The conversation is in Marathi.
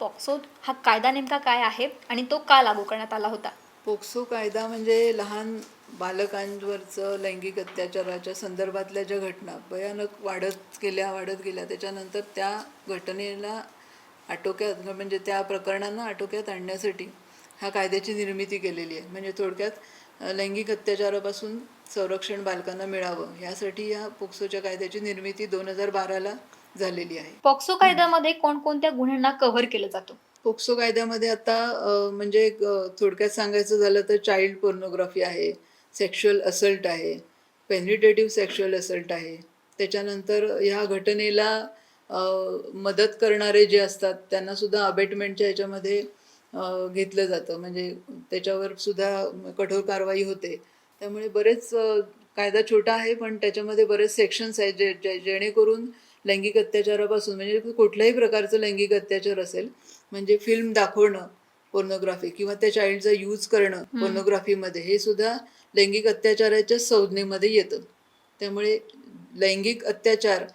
पॉक्सो हा कायदा नेमका काय आहे आणि तो का लागू करण्यात आला होता? पोक्सो कायदा म्हणजे लहान बालकांवरचं लैंगिक अत्याचाराच्या संदर्भातल्या ज्या घटना भयानक वाढत गेल्या त्याच्यानंतर त्या घटनेला आटोक्यात म्हणजे त्या प्रकरणांना आटोक्यात आणण्यासाठी ह्या कायद्याची निर्मिती केलेली आहे. म्हणजे थोडक्यात लैंगिक अत्याचारापासून संरक्षण बालकांना मिळावं यासाठी या पोक्सोच्या कायद्याची निर्मिती 2012ला झालेली आहे. पॉक्सो कायद्यामध्ये कोणकोणत्या गुन्ह्यांना कव्हर केलं जातं? पोक्सो कायद्यामध्ये आता म्हणजे थोडक्यात सांगायचं झालं तर चाइल्ड पोर्नोग्राफी आहे, सेक्शुअल असल्ट आहे, पेनिट्रेटिव्ह सेक्शुअल असल्ट आहे. त्याच्यानंतर ह्या घटनेला मदत करणारे जे असतात त्यांना सुद्धा अबेटमेंटच्या ह्याच्यामध्ये घेतलं जातं. म्हणजे त्याच्यावर सुद्धा कठोर कारवाई होते. त्यामुळे बरेच कायदा छोटा आहे पण त्याच्यामध्ये बरेच सेक्शन्स आहेत जेणेकरून लैंगिक अत्याचारापासून म्हणजे कुठल्याही प्रकारचं लैंगिक अत्याचार असेल म्हणजे फिल्म दाखवणं पोर्नोग्राफी किंवा त्या चाइल्डचा यूज करणं पोर्नोग्राफीमध्ये हे सुद्धा लैंगिक अत्याचाराच्या संज्ञेमध्ये येतं. त्यामुळे लैंगिक अत्याचार